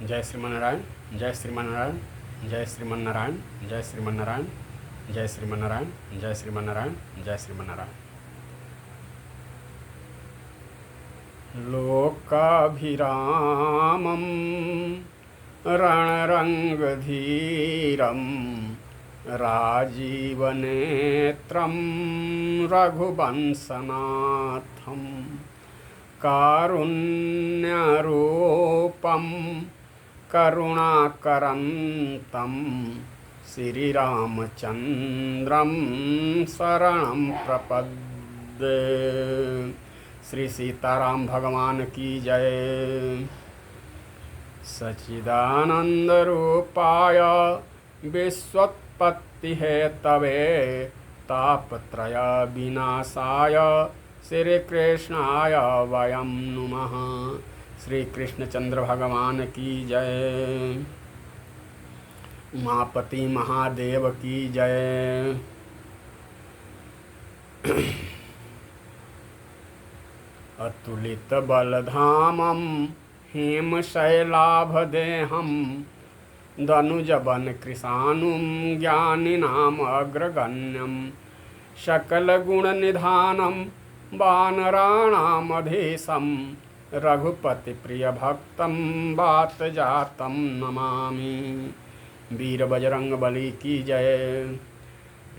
जय श्रीमन्नारायण। जय श्रीमन्नारायण। जय श्रीमन्नारायण। जय श्रीमन्नारायण। जय श्रीमन्नारायण। जय श्रीमन्नारायण। जय श्रीमन्नारायण। लोकाभिरामं रणरङ्गधीरं राजीवनेत्रं रघुवंशनाथं कारुण्यरूपं करुणाकरन्तं श्रीरामचन्द्रं शरणं प्रपद्ये। श्री सीताराम भगवान की जय। सच्चिदानंद रूपाय विश्वोत्पत्ति हेतवे तापत्रय विनाशाय श्री कृष्णाय वयं नुमः। श्री कृष्णचंद्र भगवान की जय। उमापति महादेव की जय। अतुलित बलधामं हेमशैलाभदेहं दनुजवन कृशानुं ज्ञानिनाम् अग्रगण्यं सकलगुणनिधानं वानराणामधीशं रघुपतिप्रियभक्तं वातजातं नमामि। वीरबजरंगबली की जय।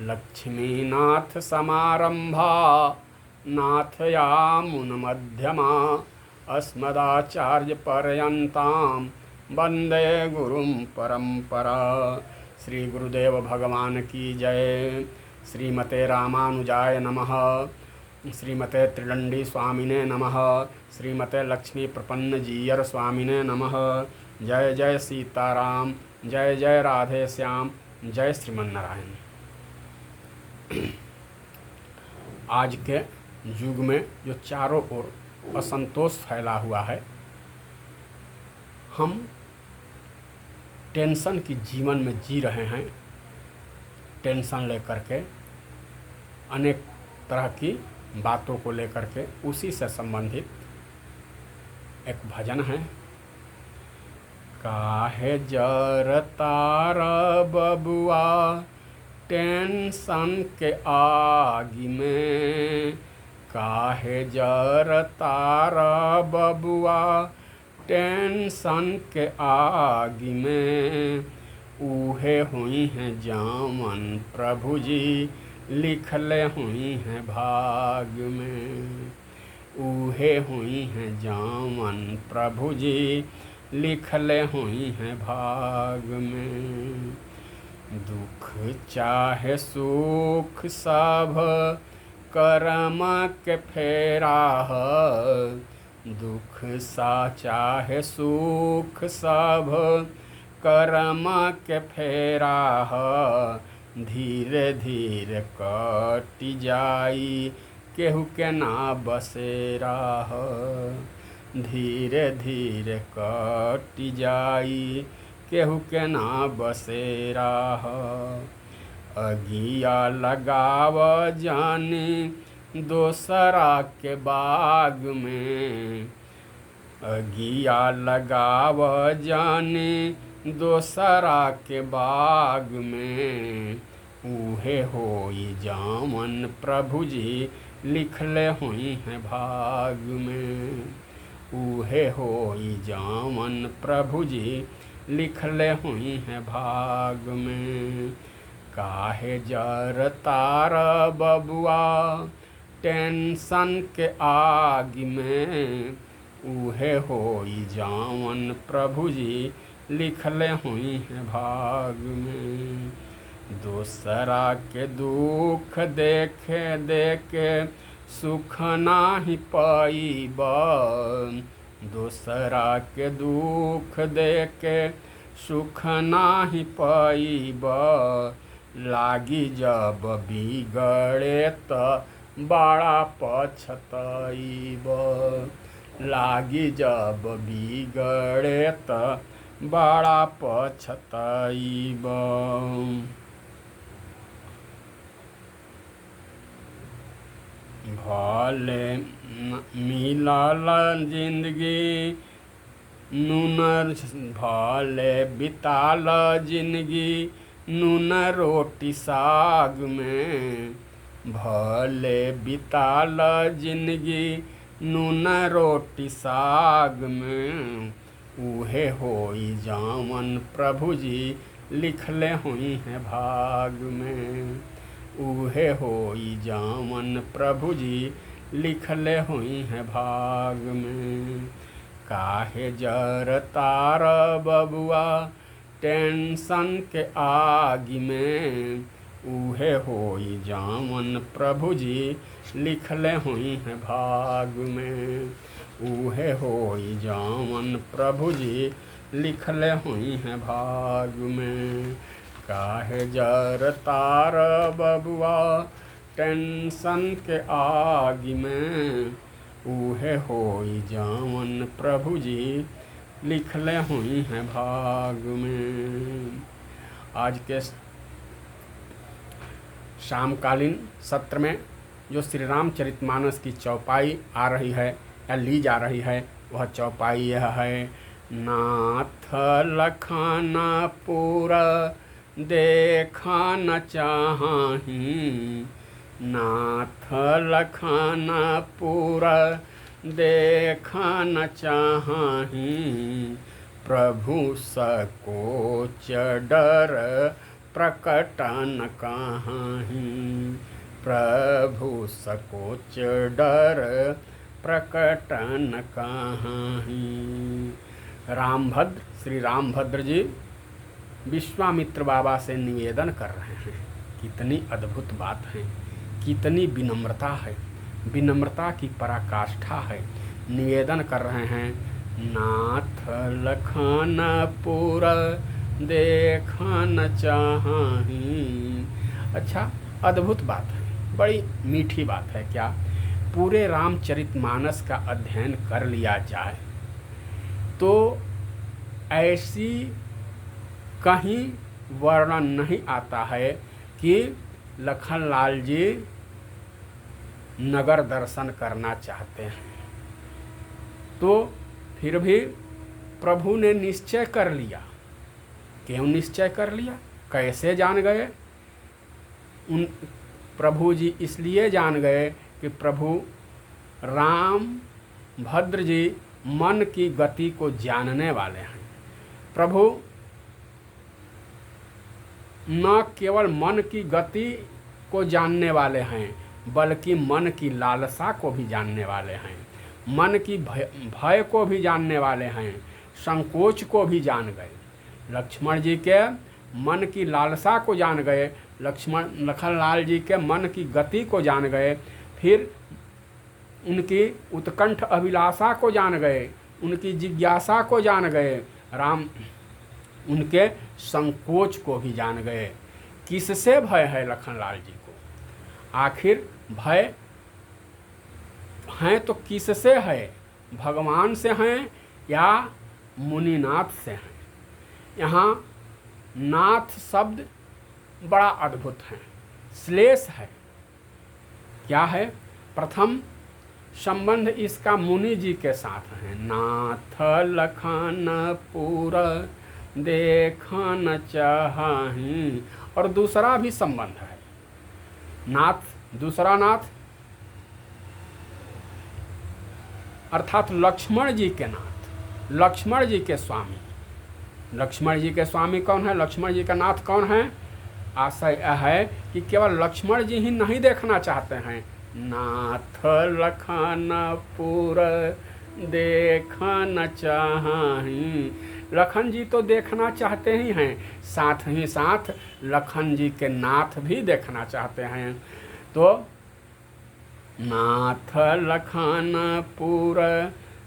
लक्ष्मीनाथ समारंभा नाथयामुनमध्यमा अस्मदाचार्यपर्यन्तां वन्दे गुरुं परम्परा। श्री गुरुदेव भगवान की जय। श्रीमते रामानुजाय नमः। श्रीमते त्रिदंडी स्वामिने नमः। श्रीमते लक्ष्मी प्रपन्न जीयर स्वामिने नमः। जय जय सीताराम। जय जय राधे श्याम। जय श्रीमन्नारायण। आज के युग में जो चारों ओर असंतोष फैला हुआ है, हम टेंशन की जीवन में जी रहे हैं। टेंशन लेकर के अनेक तरह की बातों को लेकर के उसी से संबंधित एक भजन है। काहे जरतार बबुआ टेंशन के आग में, काहे जरतार बबुआ टेंशन के आग में। ऊहे हुई हैं जामन प्रभु जी लिखले हुई हैं भाग में। ऊहे हुई हैं जामन प्रभु जी लिखले हुई हैं भाग में। दुख चाहे सुख सब कर्म के फेरा है। दुख सा चाहे सुख सब कर्म के फेरा है। धीरे धीरे कटी जाई केहू के ना बसेरा है। धीरे धीरे कटी जाई केहू के ना बसेरा है। अगिया लगाव जानी दोसरा के बाग में। अगिया लगाव जानी दोसरा के बाग में। ऊहे होई जामन प्रभु जी लिखले हुई हैं भाग में। ऊहे होई जामन प्रभु जी लिखले हुई हैं भाग में। काहे जरतार बबुआ टेंशन के आग में। ऊहे होई जावन प्रभु जी लिखले हुई हैं भाग में। दोसरा के दुख देखे देखे सुख नाही पाईब। दोसरा के दुख देखे सुख नाही पाईब। लागी जब बिगड़े त बड़ा पछताईब। लागी जब बिगड़े त बड़ा पछताईब। भले मिलल जिंदगी नून भले बिताल जिंदगी नून रोटी साग में, भले बिताल जिंदगी नून रोटी साग में, उहे होई जावन प्रभु जी लिखले हुई हैं भाग में, उहे होई जावन प्रभु जी लिखले हुई हैं भाग में। काहे जर तार बबुआ टेंशन के आग में, उहे होई जावन प्रभु जी लिखले हुई हैं भाग में, उहे होई जावन प्रभु जी लिखले हुई हैं भाग में। काहे जर तार बबुआ टेंशन के आग में, उहे होई जावन प्रभु जी लिखले हुई हैं भाग में। आज के शामकालीन सत्र में जो श्री रामचरितमानस की चौपाई आ रही है या ली जा रही है, वह चौपाई यह है। नाथ लखन पूरा देखन चाही, नाथ लखन पूरा देखन चाही, प्रभु सकोच डर प्रकटन काहीं, प्रभु सकोच डर प्रकटन काहीं। रामभद्र श्री रामभद्र जी विश्वामित्र बाबा से निवेदन कर रहे हैं। कितनी अद्भुत बात है, कितनी विनम्रता है, विनम्रता की पराकाष्ठा है। निवेदन कर रहे हैं, नाथ लखन पूरा देखन चाही। अच्छा, अद्भुत बात है, बड़ी मीठी बात है। क्या पूरे रामचरितमानस का अध्ययन कर लिया जाए तो ऐसी कहीं वर्णन नहीं आता है कि लखनलाल जी नगर दर्शन करना चाहते हैं, तो फिर भी प्रभु ने निश्चय कर लिया। क्यों निश्चय कर लिया, कैसे जान गए? उन प्रभु जी इसलिए जान गए कि प्रभु राम भद्र जी मन की गति को जानने वाले हैं। प्रभु न केवल मन की गति को जानने वाले हैं, बल्कि मन की लालसा को भी जानने वाले हैं, मन की भय को भी जानने वाले हैं, संकोच को भी जान गए। लक्ष्मण जी के मन की लालसा को जान गए, लखनलाल जी के मन की गति को जान गए, फिर उनकी उत्कंठ अभिलाषा को जान गए, उनकी जिज्ञासा को जान गए, राम उनके संकोच को भी जान गए। किससे भय है लखनलाल जी को? आखिर भय हैं तो किससे है? भगवान से हैं या मुनिनाथ से हैं? यहाँ नाथ शब्द बड़ा अद्भुत है, श्लेष है। क्या है? प्रथम संबंध इसका मुनि जी के साथ है। नाथ लखन पूरा देखन चाही, और दूसरा भी संबंध है। नाथ, दूसरा नाथ अर्थात लक्ष्मण जी के नाथ, लक्ष्मण जी के स्वामी। लक्ष्मण जी के स्वामी कौन है? लक्ष्मण जी का नाथ कौन है? आशय यह है कि केवल लक्ष्मण जी ही नहीं देखना चाहते हैं, नाथ लखन पूरा देखन चाही। लखन जी तो देखना चाहते ही हैं, साथ ही साथ लखन जी के नाथ भी देखना चाहते हैं। तो नाथ लखन पूरा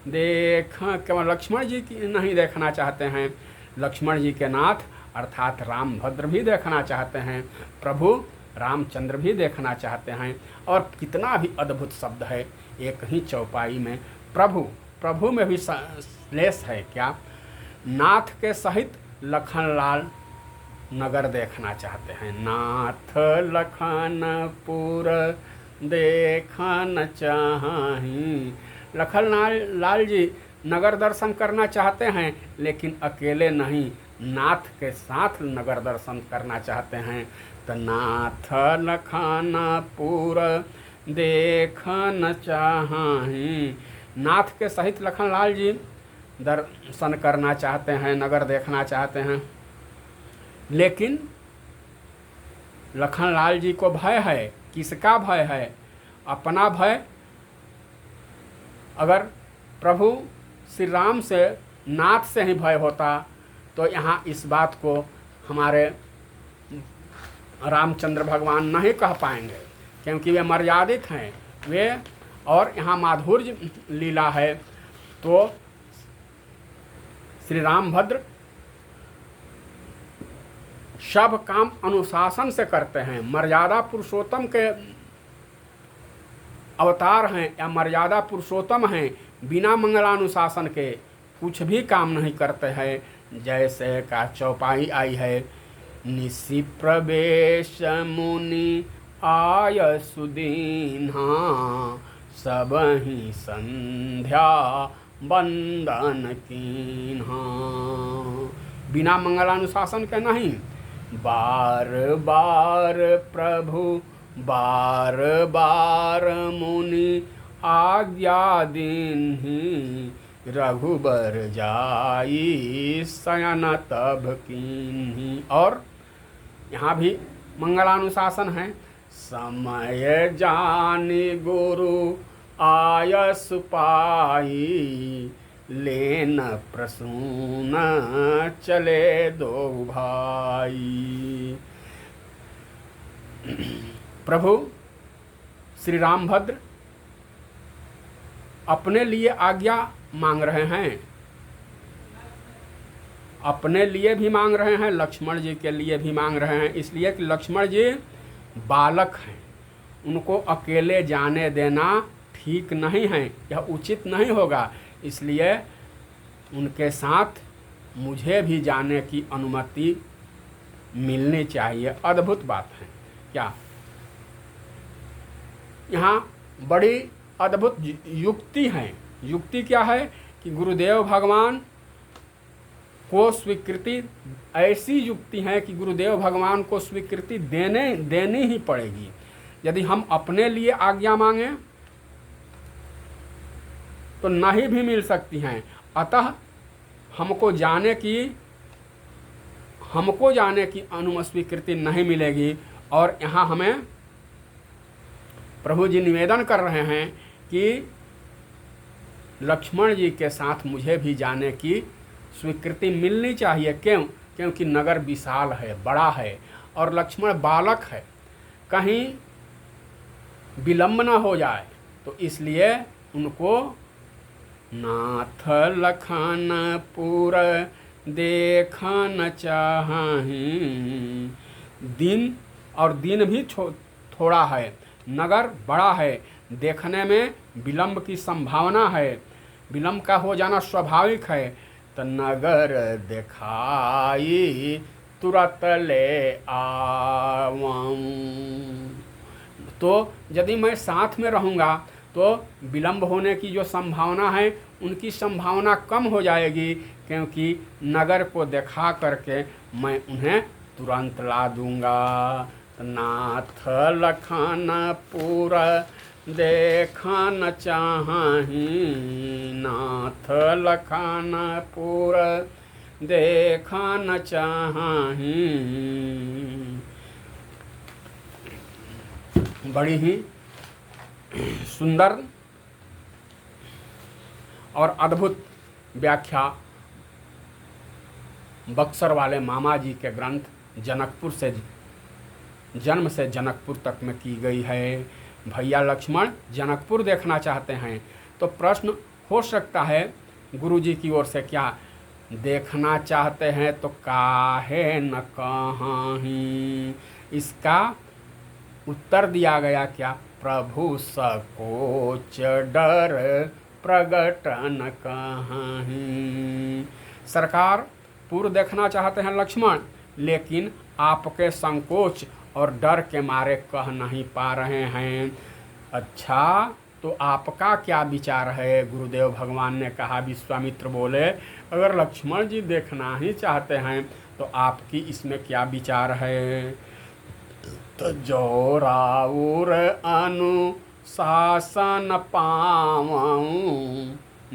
देख, केवल लक्ष्मण जी की नहीं देखना चाहते हैं, लक्ष्मण जी के नाथ अर्थात रामभद्र भी देखना चाहते हैं, प्रभु रामचंद्र भी देखना चाहते हैं। और कितना भी अद्भुत शब्द है एक ही चौपाई में। प्रभु, प्रभु में भी श्लेष है। क्या? नाथ के सहित लखनलाल नगर देखना चाहते हैं। नाथ लखन पूरा देखन चाही। लखनलाल जी नगर दर्शन करना चाहते हैं, लेकिन अकेले नहीं, नाथ के साथ नगर दर्शन करना चाहते हैं। तो नाथ लखनपुर देखन चाहीं, नाथ के सहित लखनलाल जी दर्शन करना चाहते हैं, नगर देखना चाहते हैं। लेकिन लखनलाल जी को भय है। किसका भय है? अपना भय। अगर प्रभु श्री राम से, नाथ से ही भय होता तो यहाँ इस बात को हमारे रामचंद्र भगवान नहीं कह पाएंगे, क्योंकि वे मर्यादित हैं वे, और यहाँ माधुर्य लीला है। तो श्री रामभद्र सब काम अनुशासन से करते हैं, मर्यादा पुरुषोत्तम के अवतार हैं या मर्यादा पुरुषोत्तम हैं, बिना मंगलानुशासन के कुछ भी काम नहीं करते हैं। जैसे का चौपाई आई है, निशि प्रवेश मुनि आय सुदीन्हा, सबहि संध्या बंदन कीन्हा। बिना मंगलानुशासन के नहीं, बार बार प्रभु बार बार मुनि आज्ञा दीन्ही, रघुबर जाई शयन तब कीन्ही। और यहाँ भी मंगलानुशासन है, समय जानी गुरु आयस पाई, लेन प्रसून चले दो भाई। प्रभु श्री रामभद्र अपने लिए आज्ञा मांग रहे हैं, अपने लिए भी मांग रहे हैं, लक्ष्मण जी के लिए भी मांग रहे हैं। इसलिए कि लक्ष्मण जी बालक हैं, उनको अकेले जाने देना ठीक नहीं है, यह उचित नहीं होगा। इसलिए उनके साथ मुझे भी जाने की अनुमति मिलनी चाहिए। अद्भुत बात है क्या? यहाँ बड़ी अद्भुत युक्ति है। युक्ति क्या है कि गुरुदेव भगवान को स्वीकृति, ऐसी युक्ति है कि गुरुदेव भगवान को स्वीकृति देनी ही पड़ेगी। यदि हम अपने लिए आज्ञा मांगे तो नहीं भी मिल सकती हैं। अतः हमको जाने की अनुमति स्वीकृति नहीं मिलेगी। और यहाँ हमें प्रभु जी निवेदन कर रहे हैं कि लक्ष्मण जी के साथ मुझे भी जाने की स्वीकृति मिलनी चाहिए। क्यों? क्योंकि नगर विशाल है, बड़ा है, और लक्ष्मण बालक है, कहीं विलंब न हो जाए। तो इसलिए उनको नाथ लखनपुर देखन चाहीं। दिन, और दिन भी थोड़ा है, नगर बड़ा है, देखने में विलंब की संभावना है, विलंब का हो जाना स्वाभाविक है। तो नगर दिखाई तुरत ले आऊं। तो यदि मैं साथ में रहूँगा तो विलंब होने की जो संभावना है उनकी संभावना कम हो जाएगी, क्योंकि नगर को दिखा करके मैं उन्हें तुरंत ला दूंगा। नाथ लखनपुर देखन चाहीं, नाथ लखनपुर देखन चाहीं। बड़ी ही सुंदर और अद्भुत व्याख्या बक्सर वाले मामा जी के ग्रंथ जनकपुर से, जन्म से जनकपुर तक में की गई है। भैया लक्ष्मण जनकपुर देखना चाहते हैं, तो प्रश्न हो सकता है गुरु जी की ओर से, क्या देखना चाहते हैं तो काहे न कहीं? इसका उत्तर दिया गया क्या? प्रभु सकोच डर प्रगटन कहीं। सरकार पूर्व देखना चाहते हैं लक्ष्मण, लेकिन आपके संकोच और डर के मारे कह नहीं पा रहे हैं। अच्छा, तो आपका क्या विचार है? गुरुदेव भगवान ने कहा, विश्वामित्र बोले, अगर लक्ष्मण जी देखना ही चाहते हैं तो आपकी इसमें क्या विचार है? तो जो राउर अनुशासन पावऊं,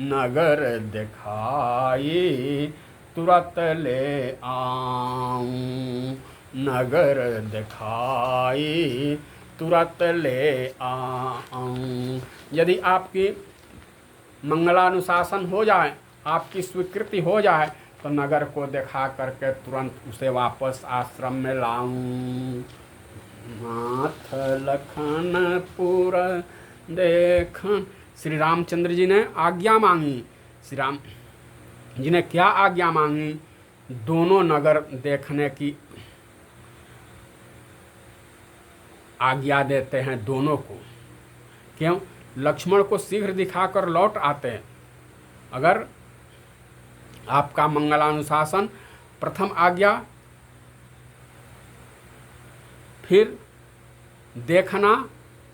नगर दिखाई तुरत ले आऊं, नगर दिखाई तुरत ले आऊं। यदि आपकी मंगलानुशासन हो जाए, आपकी स्वीकृति हो जाए, तो नगर को दिखा करके तुरंत उसे वापस आश्रम में लाऊं। नाथ लखनपुर देखन, श्री रामचंद्र जी ने आज्ञा मांगी। श्री राम जी ने क्या आज्ञा मांगी? दोनों नगर देखने की आज्ञा देते हैं दोनों को। क्यों? लक्ष्मण को शीघ्र दिखाकर लौट आते हैं। अगर आपका मंगलानुशासन, प्रथम आज्ञा, फिर देखना,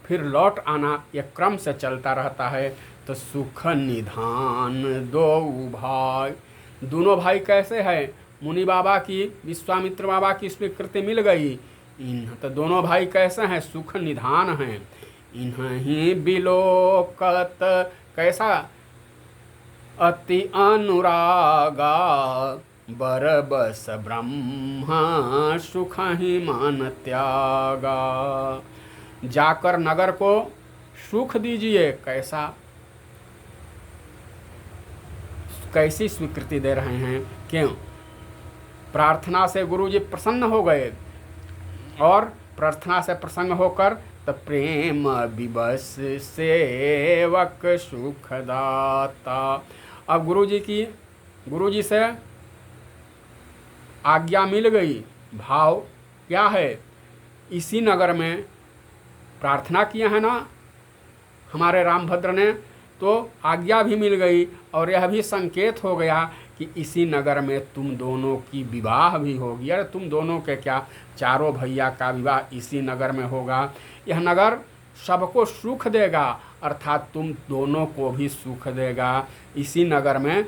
फिर लौट आना, यह क्रम से चलता रहता है। तो सुख निधान दो भाई, दोनों भाई कैसे हैं? मुनि बाबा की, विश्वामित्र बाबा की स्वीकृति मिल गई। इन तो दोनों भाई कैसे हैं? सुख निधान हैं। इन्हीं बिलोकत, कैसा? अति अनुरागा, बरबस ब्रह्मा सुख ही मान त्यागा। जाकर नगर को सुख दीजिए। कैसा, कैसी स्वीकृति दे रहे हैं? क्यों? प्रार्थना से गुरु जी प्रसन्न हो गए, और प्रार्थना से प्रसन्न होकर तो प्रेम विवश सेवक सुखदाता। अब गुरु जी से आज्ञा मिल गई। भाव क्या है? इसी नगर में प्रार्थना किया है ना हमारे रामभद्र ने, तो आज्ञा भी मिल गई, और यह भी संकेत हो गया कि इसी नगर में तुम दोनों की विवाह भी होगी। अरे तुम दोनों के क्या, चारों भैया का विवाह इसी नगर में होगा। यह नगर सबको सुख देगा, अर्थात तुम दोनों को भी सुख देगा। इसी नगर में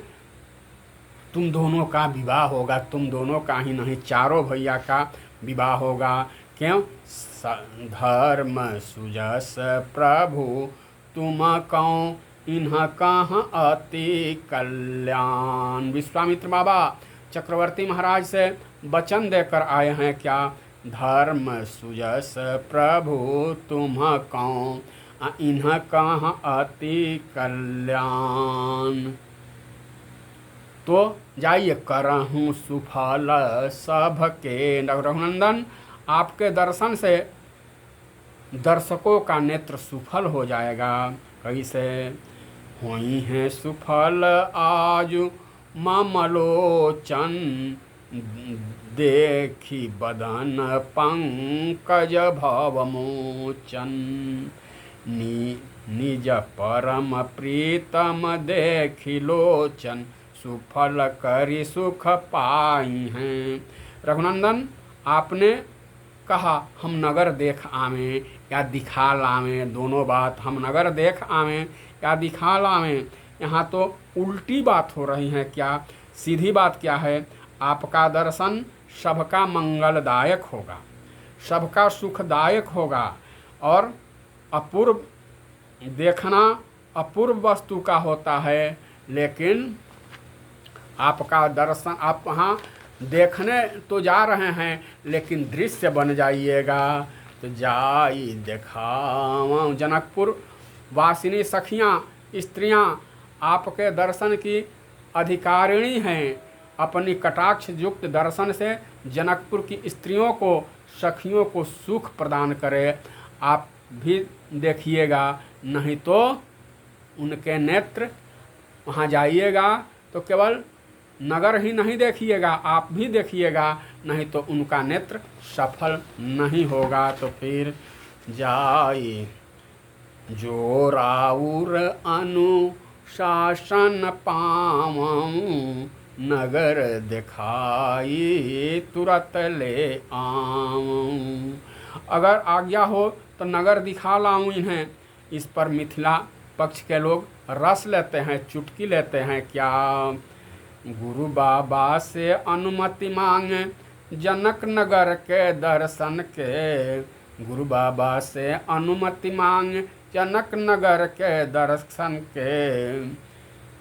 तुम दोनों का विवाह होगा, तुम दोनों का ही नहीं, चारों भैया का विवाह होगा। क्यों? धर्म सुजस प्रभु तुम कौं, इन्ह कहाँ अति कल्याण। विश्वामित्र बाबा चक्रवर्ती महाराज से वचन देकर आए हैं क्या? धर्म सुजस प्रभु तुम कौं, इन्ह कहाँ अति कल्याण। तो जाइए, करहूँ सुफल सबके। रघुनंदन, आपके दर्शन से दर्शकों का नेत्र सुफल हो जाएगा। कैसे? हुई हैं सुफल आज ममलोचन, देखी बदन पंकज भवमोचन। निज परम प्रीतम देखी लोचन, सुफल करी सुख पाई हैं। रघुनंदन, आपने कहा हम नगर देख आवें या दिखा लावें, दोनों बात, हम नगर देख आवें या दिखा लावें। यहाँ तो उल्टी बात हो रही है क्या? सीधी बात क्या है? आपका दर्शन सबका मंगलदायक होगा, सबका सुखदायक होगा, और अपूर्व देखना अपूर्व वस्तु का होता है। लेकिन आपका दर्शन, आप वहाँ देखने तो जा रहे हैं, लेकिन दृश्य बन जाइएगा। तो जाई दिखाऊं, जनकपुर वासिनी सखियाँ, स्त्रियाँ आपके दर्शन की अधिकारिणी हैं। अपनी कटाक्ष युक्त दर्शन से जनकपुर की स्त्रियों को, सखियों को सुख प्रदान करे। आप भी देखिएगा, नहीं तो उनके नेत्र, वहाँ जाइएगा तो केवल नगर ही नहीं देखिएगा, आप भी देखिएगा, नहीं तो उनका नेत्र सफल नहीं होगा। तो फिर जाई जो राउर अनुशासन पावऊं, नगर दिखाई तुरत ले आऊं। अगर आज्ञा हो तो नगर दिखा लाऊं इन्हें। इस पर मिथिला पक्ष के लोग रस लेते हैं, चुटकी लेते हैं। क्या गुरु बाबा से अनुमति मांगे जनक नगर के दर्शन के, गुरु बाबा से अनुमति मांगे जनक नगर के दर्शन के,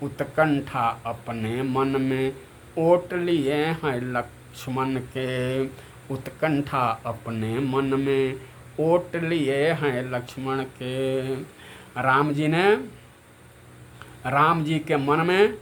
उत्कंठा अपने मन में ओट लिए हैं लक्ष्मण के, उत्कंठा अपने मन में ओट लिए हैं लक्ष्मण के। राम जी के मन में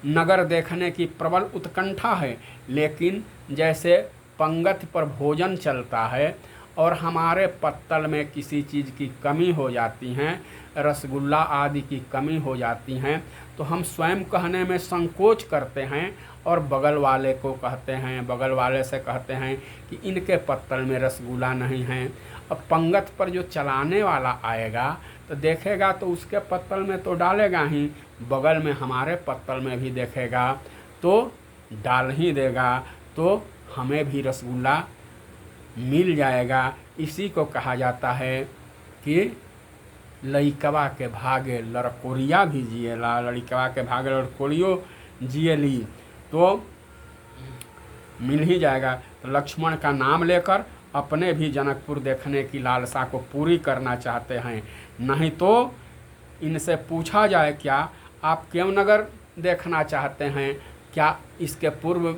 नगर देखने की प्रबल उत्कंठा है, लेकिन जैसे पंगति पर भोजन चलता है और हमारे पत्तल में किसी चीज़ की कमी हो जाती हैं, रसगुल्ला आदि की कमी हो जाती हैं, तो हम स्वयं कहने में संकोच करते हैं और बगल वाले को कहते हैं, बगल वाले से कहते हैं कि इनके पत्तल में रसगुल्ला नहीं है। अब पंगत पर जो चलाने वाला आएगा तो देखेगा तो उसके पत्तल में तो डालेगा ही, बगल में हमारे पत्तल में भी देखेगा तो डाल ही देगा, तो हमें भी रसगुल्ला मिल जाएगा। इसी को कहा जाता है कि लइकवा के भागे लड़कोरिया भी जिएला, लड़कवा के भागे लड़कोरियो जिएली, तो मिल ही जाएगा। तो लक्ष्मण का नाम लेकर अपने भी जनकपुर देखने की लालसा को पूरी करना चाहते हैं। नहीं तो इनसे पूछा जाए, क्या आप क्यों नगर देखना चाहते हैं, क्या इसके पूर्व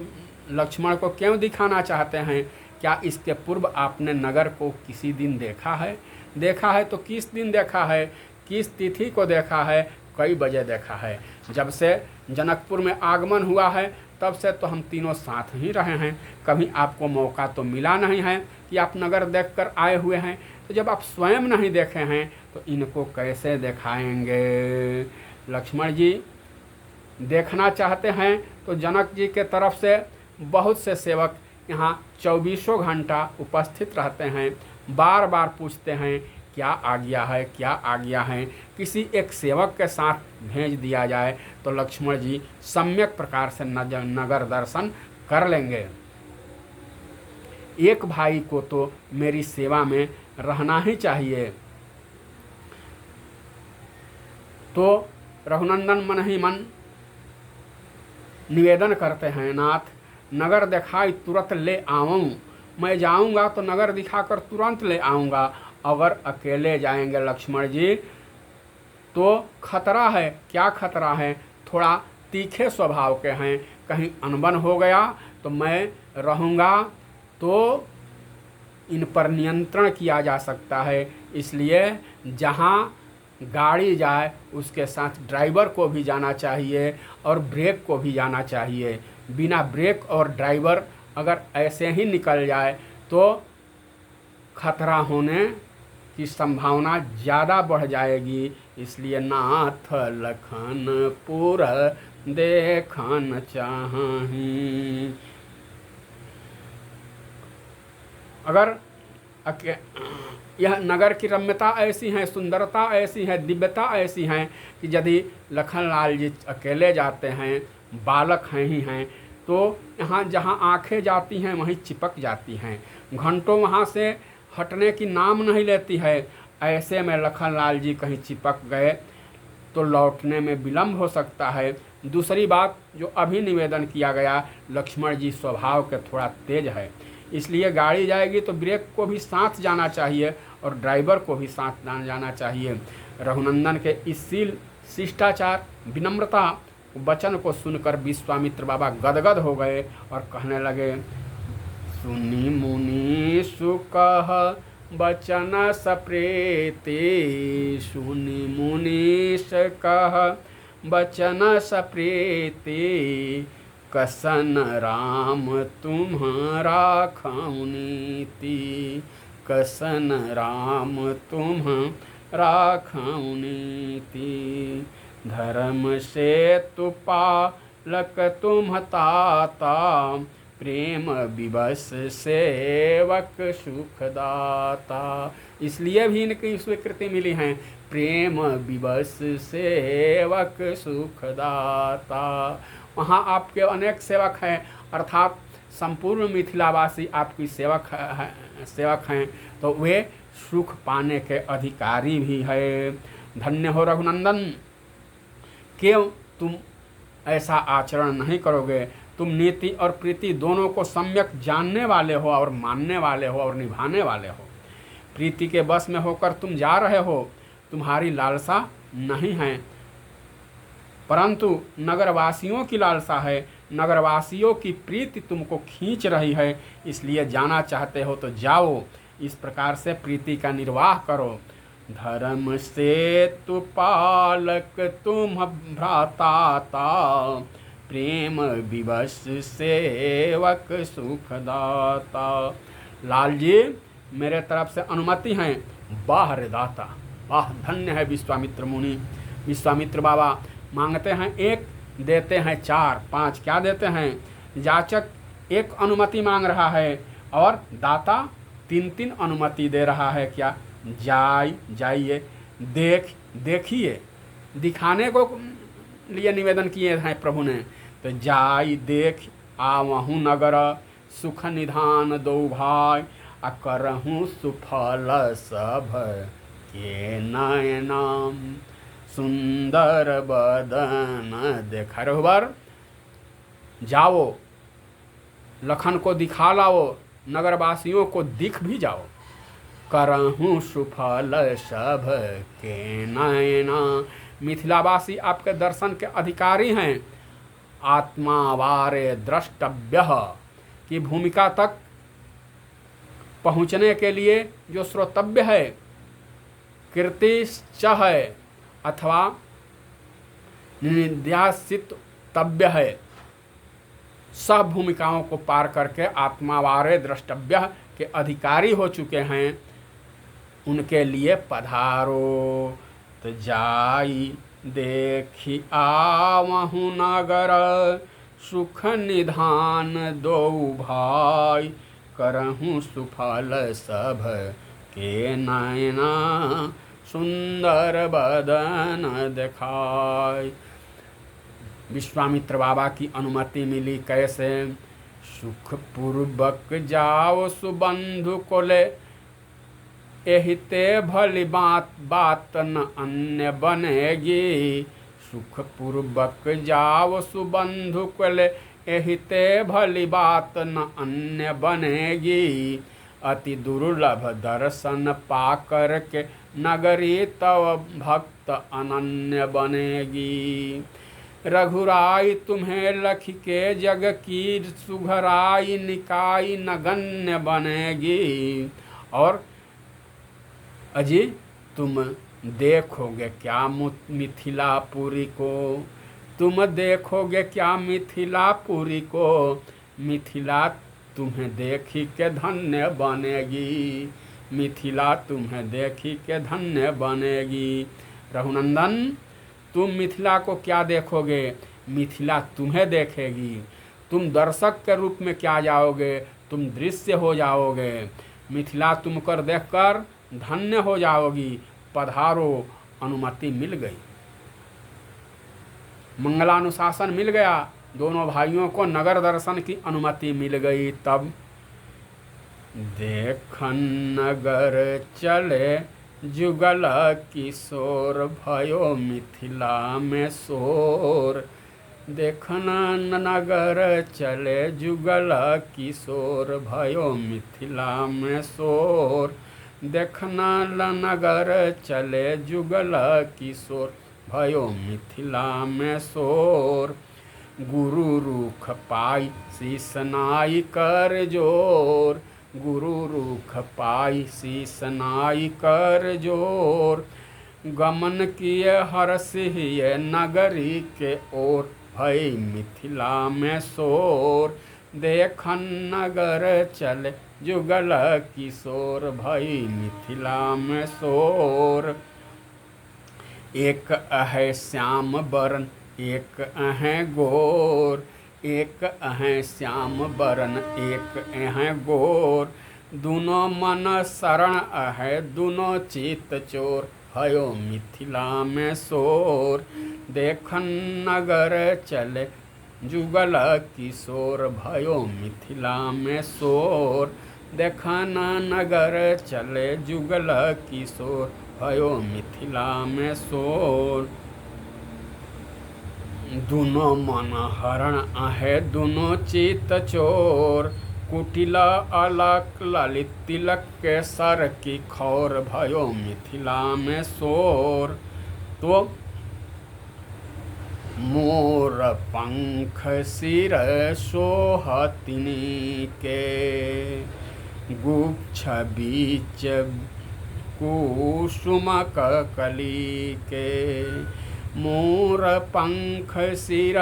लक्ष्मण को क्यों दिखाना चाहते हैं, क्या इसके पूर्व आपने नगर को किसी दिन देखा है? देखा है तो किस दिन देखा है, किस तिथि को देखा है, कई बजे देखा है? जब से जनकपुर में आगमन हुआ है तब से तो हम तीनों साथ ही रहे हैं, कभी आपको मौका तो मिला नहीं है कि आप नगर देखकर आए हुए हैं। तो जब आप स्वयं नहीं देखे हैं तो इनको कैसे दिखाएंगे? लक्ष्मण जी देखना चाहते हैं तो जनक जी के तरफ से बहुत से सेवक यहाँ 24 घंटा उपस्थित रहते हैं, बार बार पूछते हैं क्या आज्ञा है, क्या आज्ञा है। किसी एक सेवक के साथ भेज दिया जाए तो लक्ष्मण जी सम्यक प्रकार से नगर दर्शन कर लेंगे। एक भाई को तो मेरी सेवा में रहना ही चाहिए। तो रघुनंदन मन ही मन निवेदन करते हैं, नाथ नगर दिखाई तुरंत ले आऊँ, मैं जाऊँगा तो नगर दिखाकर तुरंत ले आऊँगा। अगर अकेले जाएंगे लक्ष्मण जी तो खतरा है। क्या खतरा है? थोड़ा तीखे स्वभाव के हैं, कहीं अनबन हो गया तो मैं रहूँगा तो इन पर नियंत्रण किया जा सकता है। इसलिए जहाँ गाड़ी जाए उसके साथ ड्राइवर को भी जाना चाहिए और ब्रेक को भी जाना चाहिए। बिना ब्रेक और ड्राइवर अगर ऐसे ही निकल जाए तो खतरा होने की संभावना ज़्यादा बढ़ जाएगी। इसलिए नाथ लखनपुर देखन चाही। अगर यह नगर की रम्यता ऐसी है, सुंदरता ऐसी है, दिव्यता ऐसी है कि यदि लखनलाल जी अकेले जाते हैं, बालक हैं ही हैं, तो यहाँ जहाँ आंखें जाती हैं वहीं चिपक जाती हैं, घंटों वहाँ से हटने की नाम नहीं लेती है। ऐसे में लखनलाल जी कहीं चिपक गए तो लौटने में विलम्ब हो सकता है। दूसरी बात जो अभी निवेदन किया गया, लक्ष्मण जी स्वभाव के थोड़ा तेज है, इसलिए गाड़ी जाएगी तो ब्रेक को भी साथ जाना चाहिए और ड्राइवर को भी साथ जाना चाहिए। रघुनंदन के इस शिष्टाचार विनम्रता वचन को सुनकर विश्वामित्र बाबा गदगद हो गए और कहने लगे, सुनी मुनि सुकह बचन सप्रीति, सुनी मुनि सुकह बचन सप्रीति, कसन राम तुम्हारा खाउनीति, कसन राम तुम्हारा खाउनीति, धर्म से तु पालक तुम ताता, प्रेम विवश सेवक सुखदाता। इसलिए भी इनकी स्वीकृति मिली है, प्रेम विवश सेवक सुखदाता। वहाँ आपके अनेक सेवक हैं, अर्थात संपूर्ण मिथिलावासी आपकी सेवक हैं, तो वे सुख पाने के अधिकारी भी है। धन्य हो रघुनंदन, क्यों तुम ऐसा आचरण नहीं करोगे? तुम नीति और प्रीति दोनों को सम्यक जानने वाले हो और मानने वाले हो और निभाने वाले हो। प्रीति के बस में होकर तुम जा रहे हो, तुम्हारी लालसा नहीं है, परंतु नगरवासियों की लालसा है। नगरवासियों की प्रीति तुमको खींच रही है, इसलिए जाना चाहते हो तो जाओ। इस प्रकार से प्रीति का निर्वाह करो। धर्म से तु पालक तुम भ्राता, प्रेम विवश सेवक सुखदाता। लाल जी, मेरे तरफ से अनुमति है। वाह रे दाता, वाह, धन्य है विश्वामित्र मुनि। विश्वामित्र बाबा मांगते हैं एक, देते हैं चार पांच। क्या देते हैं? जाचक एक अनुमति मांग रहा है और दाता तीन तीन अनुमति दे रहा है। क्या? जाइए, देखिए, दिखाने को लिए निवेदन किए हैं प्रभु ने। तो जाई देख आवहूँ नगर, सुख निधान दो भाई, अकरहूँ सुफल सब के नयनाम, सुंदर बदन देख। रघुवर, जाओ, लखन को दिखा लाओ, नगरवासियों को दिख भी जाओ। करहूँ सुफल सब के नयना। मिथिलावासी आपके दर्शन के अधिकारी हैं। आत्मावारे द्रष्टव्य की भूमिका तक पहुँचने के लिए जो श्रोतव्य है, कीर्तिश्च है अथवा निध्यासितव्य है, सब भूमिकाओं को पार करके आत्मावारे द्रष्टव्य के अधिकारी हो चुके हैं। उनके लिए पधारो। तो जाई देखी आवहूँ नगर, सुख निधान दो भाई, करहूँ सुफल सब के नयना, सुंदर बदन दिखाई। विश्वामित्र बाबा की अनुमति मिली। कैसे? सुख पूर्वक जाओ सुबंधु को ले, एहिते भली बात न अन्य बनेगी। सुख पूर्वक जाओ सुबंधु को ले, एहिते भली बात न अन्य बनेगी। अति दुर्लभ दर्शन पाकर के नगरी तव भक्त अनन्य बनेगी। रघुराई तुम्हें लख के जग की, सुघराई निकाई नगण्य बनेगी। और अजी, तुम देखोगे क्या मिथिलापुरी को? तुम देखोगे क्या मिथिलापुरी को? मिथिला तुम्हें देखी के धन्य बनेगी। मिथिला तुम्हें देखी के धन्य बनेगी। रघुनंदन, तुम मिथिला को क्या देखोगे? मिथिला तुम्हें देखेगी। तुम दर्शक के रूप में क्या जाओगे? तुम दृश्य हो जाओगे। मिथिला तुम कर देखकर धन्य हो जाओगी। पधारो, अनुमति मिल गई, मंगलानुशासन मिल गया। दोनों भाइयों को नगर दर्शन की अनुमति मिल गई। तब देखन नगर चले जुगल किशोर, भयो मिथिला में शोर। देखन नगर चले जुगल किशोर, भयो मिथिला में शोर। देखना नगर चले जुगल किशोर, भयो मिथिला में शोर। गुरु रूख पाई शीसनाई कर जोर, गुरु रूख पाई शीसनाई कर जोर। गमन किए हर्षिय नगरी के ओर, भई मिथिला में शोर। देखन नगर चले जुगल किशोर, भई मिथिला में शोर। एक अहे श्याम बरन, एक अहे गोर। एक अहे श्याम बरन, एक अहे गोर। दुनो मन शरण अहे, दुनो चित चोर। भयो मिथिला में शोर। देखन नगर चले जुगल किशोर, भयो मिथिला में शोर। देखन नगर चले जुगल किशोर, भयो मिथिला में शोर। दुनो मन हरण आहे दुनो चित चोर। कुटिला अलक ललित तिलक के सर की खौर। भयो मिथिला में शोर। तो मोर पंख सिर सोहतिनी के। गुच्छ बीच कुसुमक कली के। मोर पंख सिर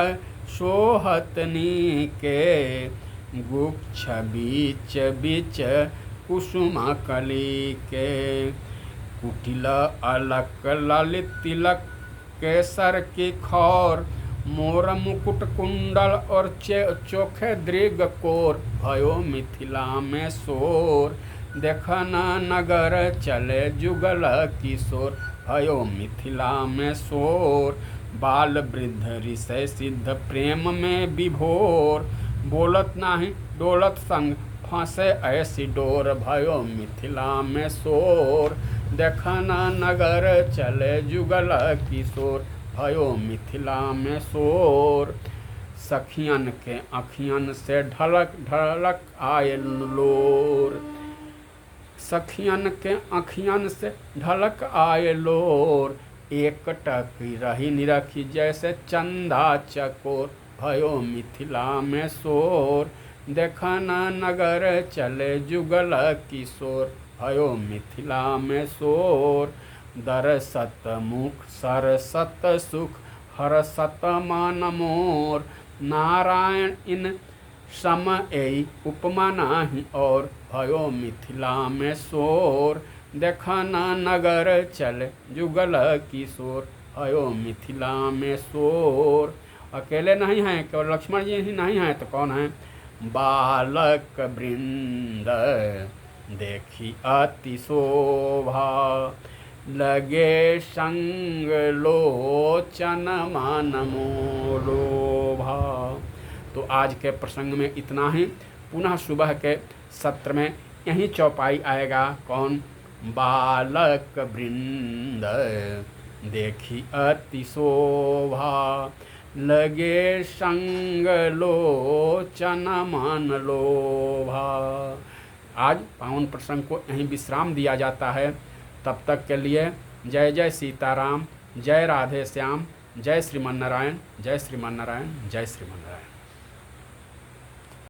सोहतनी के। गुच्छ बीच बीच कुसुम कली के। कुटिल अलक ललित तिलक केसर की खौर। मोर मुकुट कुंडल और चोखे दृग कोर। भयो मिथिला में शोर। देखन नगर चले जुगल किशोर। भयो मिथिला में शोर। बाल वृद्ध ऋषि सिद्ध प्रेम में विभोर। बोलत नाही डोलत संग फंसे ऐसी डोर। भयो मिथिला में शोर। देखन नगर चले जुगल किशोर। भयो मिथिला में शोर। सखियन के अखियन से ढलक ढलक आए लोर। सखियन के अखियन से ढलक आए लोर। एक टकी रही निरखी जैसे चंदा चकोर। भयो मिथिला में शोर। देखन नगर चले जुगल किशोर। भयो मिथिला में शोर। दरसत मुख सरसत सुख हरसत मन मोर। नारायण इन सम एई उपमा नाही और। भयो मिथिला में शोर। देखन नगर चले जुगल किशोर। भयो मिथिला में शोर। अकेले नहीं हैं, केवल लक्ष्मण जी ही नहीं हैं तो कौन है? बालक वृंद देखी अति शोभा। लगे संग लोचन मन मोलोभा। तो आज के प्रसंग में इतना ही। पुनः सुबह के सत्र में यही चौपाई आएगा। कौन? बालक वृंद देखी अति शोभा। लगे संग लोचन मन लोभा। आज पावन प्रसंग को यहीं विश्राम दिया जाता है। तब तक के लिए जय जय सीताराम, जय राधे श्याम, जय श्रीमन नारायण, जय श्रीमन नारायण, जय श्रीमन नारायण।